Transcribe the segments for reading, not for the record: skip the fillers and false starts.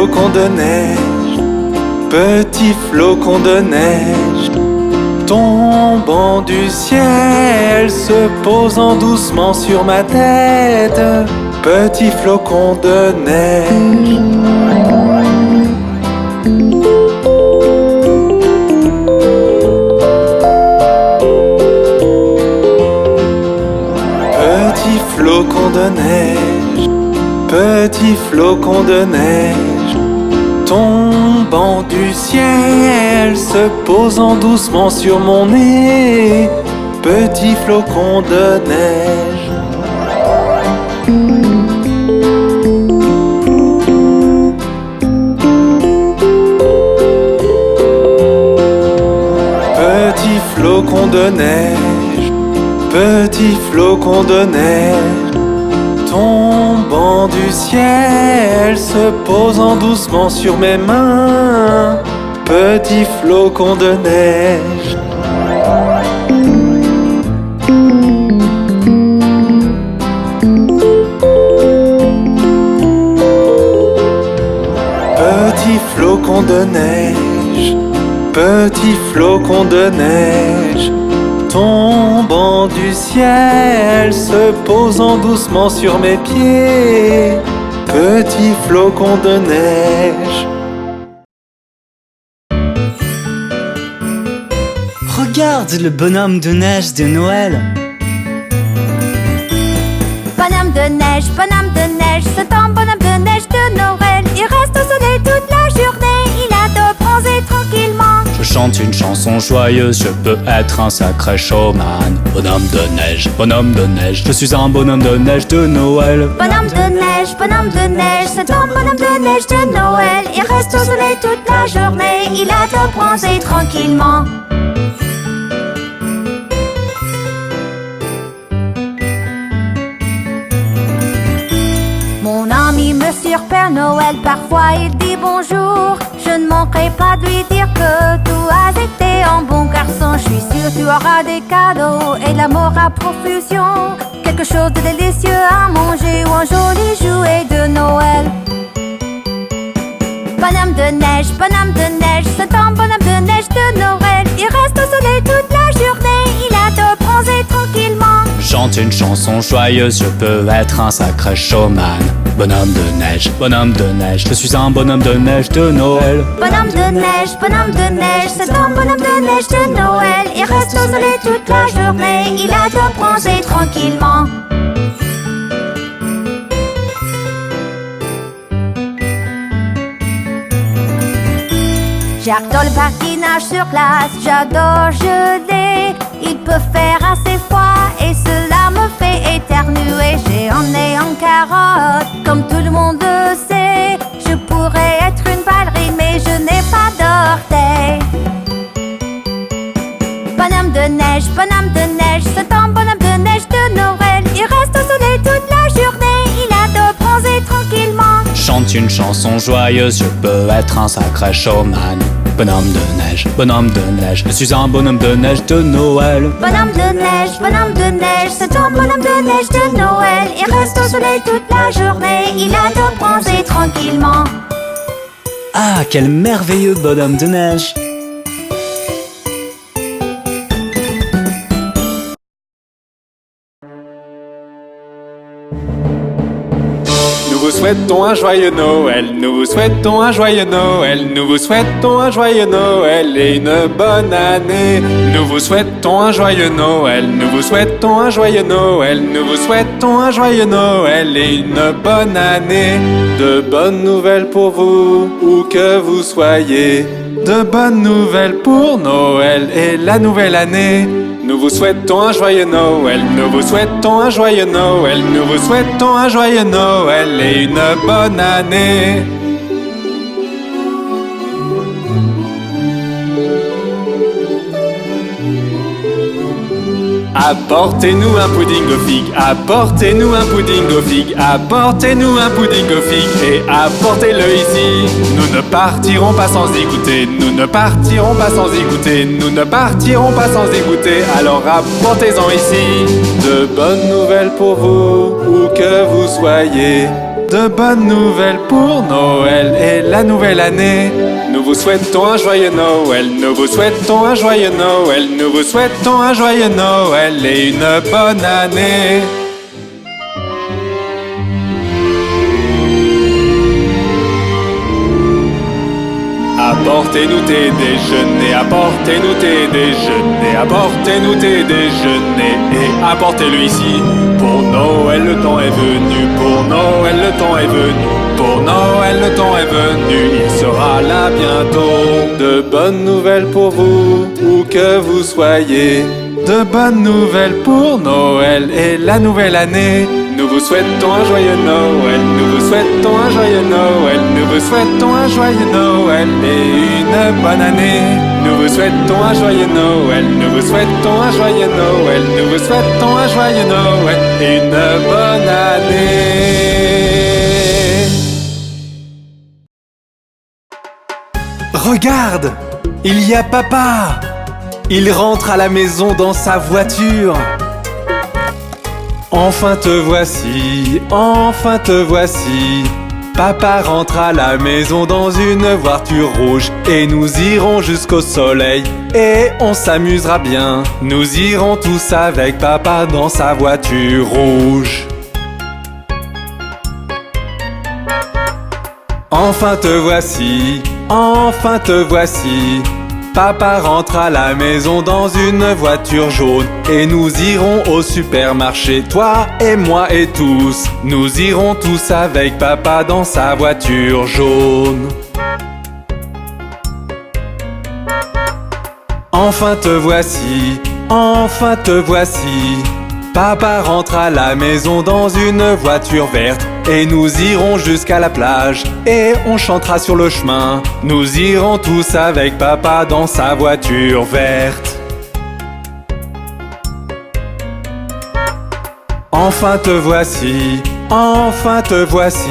flocon de neige, petit flocon de neige, tombant du ciel, se posant doucement sur ma tête, petit flocon de neige. Petit flocon de neige, petit flocon de neige, tombant du ciel, se posant doucement sur mon nez, petit flocon de neige. Petit flocon de neige, petit flocon de neige, tombant du ciel, se posant doucement sur mes mains, petit flocon de neige. Petit flocon de neige, petit flocon de neige, tombant du ciel, se posant doucement sur mes pieds, petit flocon de neige. Regarde le bonhomme de neige de Noël. Bonhomme de neige, c'est un bonhomme de neige de Noël. Il reste au soleil toute la journée, il adore bronzer tranquillement. Je chante une chanson joyeuse, je peux être un sacré showman. Bonhomme de neige, je suis un bonhomme de neige de Noël. Bonhomme de neige, c'est un bonhomme de neige de Noël. Il reste au soleil toute la journée, il adore bronzer tranquillement. Mon ami Monsieur Père Noël, parfois il dit bonjour. Je ne manquerai pas de lui dire que tu as été un bon garçon. Je suis sûre tu auras des cadeaux et de l'amour à profusion. Quelque chose de délicieux à manger ou un joli jouet de Noël. Bonhomme de neige, c'est un bonhomme de neige de Noël. Il reste au soleil toute la journée, il adore bronzer tranquillement. Je chante une chanson joyeuse, je peux être un sacré showman. Bonhomme de neige, je suis un bonhomme de neige de Noël. Bonhomme de neige, c'est un bonhomme de neige de Noël. Il reste au soleil toute la journée, il adore bronzer tranquillement. J'adore le patinage sur glace, j'adore geler. Il peut faire assez froid et cela me fait éternuer. J'ai un nez en carotte, comme tout le monde le sait. Je pourrais être une ballerine mais je n'ai pas d'orteils. Bonhomme de neige, c'est un bonhomme de neige de Noël. Il reste au soleil toute la journée, il adore bronzer tranquillement. Chante une chanson joyeuse, je peux être un sacré showman. Bonhomme de neige, je suis un bonhomme de neige de Noël. Bonhomme de neige, c'est un bonhomme de neige de Noël. Il reste au soleil toute la journée, il adore bronzer tranquillement. Ah, quel merveilleux bonhomme de neige! Nous vous souhaitons un joyeux Noël, nous vous souhaitons un joyeux Noël, nous vous souhaitons un joyeux Noël et une bonne année. Nous vous souhaitons un joyeux Noël, nous vous souhaitons un joyeux Noël, nous vous souhaitons un joyeux Noël et une bonne année. De bonnes nouvelles pour vous, où que vous soyez, de bonnes nouvelles pour Noël et la nouvelle année. Nous vous souhaitons un joyeux Noël, nous vous souhaitons un joyeux Noël, nous vous souhaitons un joyeux Noël et une bonne année. Apportez-nous un pudding aux figues, apportez-nous un pudding aux figues, apportez-nous un pudding aux figues et apportez-le ici. Nous ne partirons pas sans y goûter, nous ne partirons pas sans y goûter, nous ne partirons pas sans y goûter, alors apportez-en ici. De bonnes nouvelles pour vous, où que vous soyez, De bonnes nouvelles pour Noël et la nouvelle année. Nous vous souhaitons un joyeux Noël, nous vous souhaitons un joyeux Noël, nous vous souhaitons un joyeux Noël et une bonne année. Apportez-nous tes déjeuners, apportez-nous tes déjeuners, apportez-nous tes déjeuners et apportez-le ici. Pour Noël le temps est venu, pour Noël le temps est venu, pour Noël le temps est venu, il sera là bientôt. De bonnes nouvelles pour vous, où que vous soyez, de bonnes nouvelles pour Noël et la nouvelle année. Nous vous souhaitons un joyeux Noël, nous vous souhaitons un joyeux Noël, nous vous souhaitons un joyeux Noël et une bonne année. Nous vous souhaitons un joyeux Noël, nous vous souhaitons un joyeux Noël, nous vous souhaitons un joyeux Noël et une bonne année. Regarde, il y a papa. Il rentre à la maison dans sa voiture. Enfin te voici, enfin te voici. Papa rentre à la maison dans une voiture rouge. Et nous irons jusqu'au soleil et on s'amusera bien. Nous irons tous avec papa dans sa voiture rouge. Enfin te voici, enfin te voici. Papa rentre à la maison dans une voiture jaune. Et nous irons au supermarché, toi et moi et tous. Nous irons tous avec papa dans sa voiture jaune. Enfin te voici, enfin te voici. Papa rentre à la maison dans une voiture verte. Et nous irons jusqu'à la plage et on chantera sur le chemin. Nous irons tous avec papa dans sa voiture verte. Enfin te voici, enfin te voici.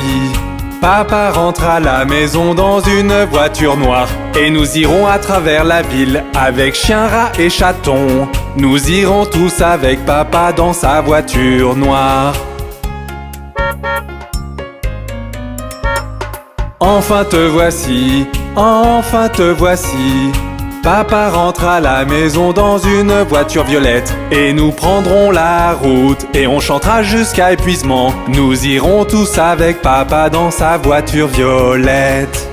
Papa rentre à la maison dans une voiture noire. Et nous irons à travers la ville avec chien, rat et chaton. Nous irons tous avec papa dans sa voiture noire. Enfin te voici, enfin te voici. Papa rentre à la maison dans une voiture violette. Et nous prendrons la route et on chantera jusqu'à épuisement. Nous irons tous avec papa dans sa voiture violette.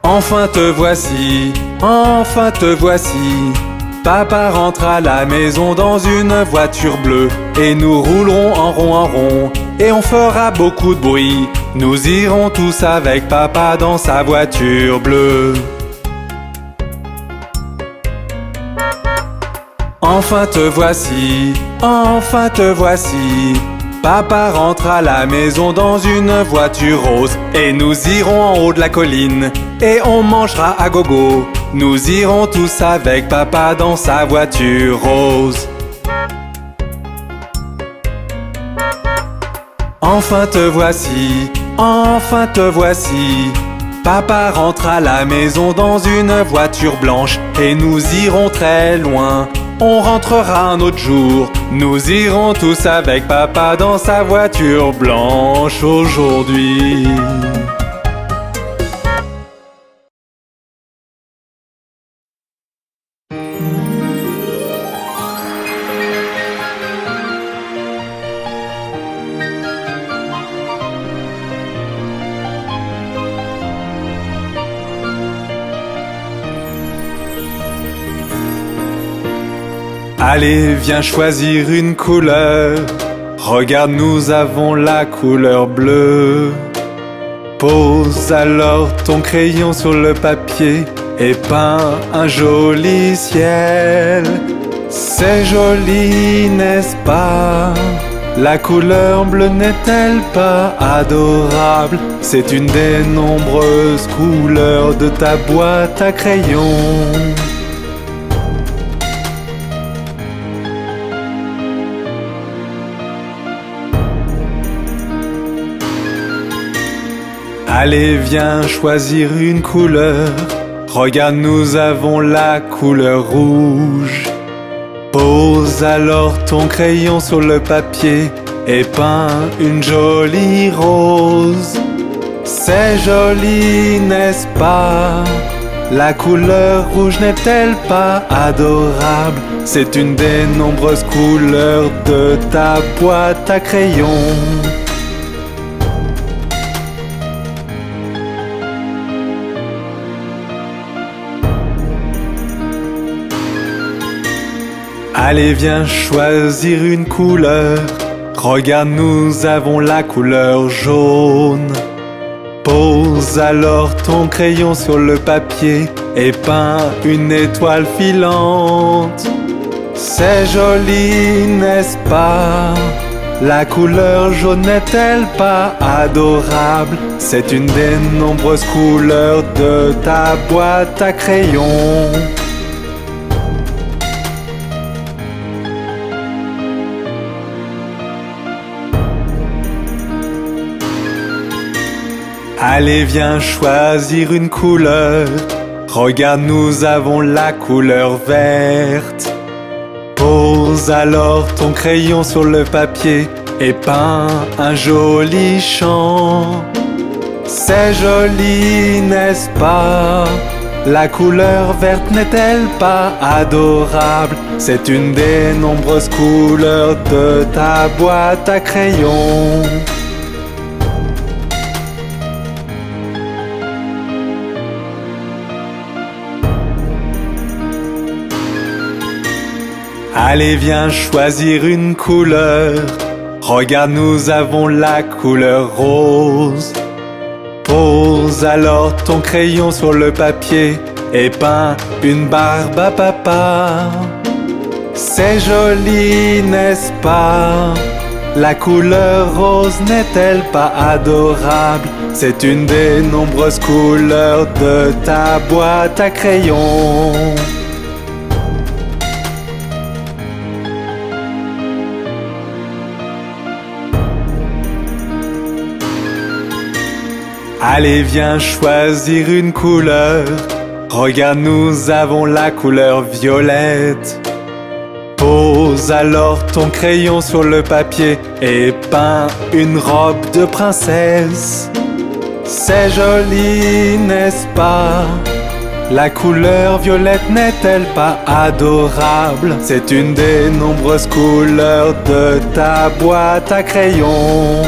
Enfin te voici, enfin te voici. Papa rentre à la maison dans une voiture bleue. Et nous roulerons en rond et on fera beaucoup de bruit. Nous irons tous avec papa dans sa voiture bleue. Enfin te voici, enfin te voici. Papa rentre à la maison dans une voiture rose. Et nous irons en haut de la colline et on mangera à gogo. Nous irons tous avec papa dans sa voiture rose. Enfin te voici, enfin te voici. Papa rentre à la maison dans une voiture blanche. Et nous irons très loin, on rentrera un autre jour. Nous irons tous avec papa dans sa voiture blanche aujourd'hui. Allez, viens choisir une couleur. Regarde, nous avons la couleur bleue. Pose alors ton crayon sur le papier et peins un joli ciel. C'est joli, n'est-ce pas? La couleur bleue n'est-elle pas adorable? C'est une des nombreuses couleurs de ta boîte à crayons. Allez, viens choisir une couleur. Regarde, nous avons la couleur rouge. Pose Pose alors ton crayon sur le papier et peins une jolie rose. C'est joli, n'est-ce pas? La couleur rouge n'est-elle pas adorable? C'est une des nombreuses couleurs de ta boîte à crayons. Allez, viens choisir une couleur. Regarde, nous avons la couleur jaune. Pose alors ton crayon sur le papier et peins une étoile filante. C'est joli, n'est-ce pas? La couleur jaune n'est-elle pas adorable? C'est une des nombreuses couleurs de ta boîte à crayons. Allez, viens choisir une couleur. Regarde, nous avons la couleur verte. Pose alors ton crayon sur le papier et peins un joli champ. C'est joli, n'est-ce pas? La couleur verte n'est-elle pas adorable? C'est une des nombreuses couleurs de ta boîte à crayons. Allez, viens choisir une couleur. Regarde, nous avons la couleur rose. Pose alors ton crayon sur le papier et peins une barbe à papa. C'est joli, n'est-ce pas? La couleur rose n'est-elle pas adorable? C'est une des nombreuses couleurs de ta boîte à crayons. Allez, viens choisir une couleur. Regarde, nous avons la couleur violette. Pose alors ton crayon sur le papier et peins une robe de princesse. C'est joli, n'est-ce pas? La couleur violette n'est-elle pas adorable? C'est une des nombreuses couleurs de ta boîte à crayons.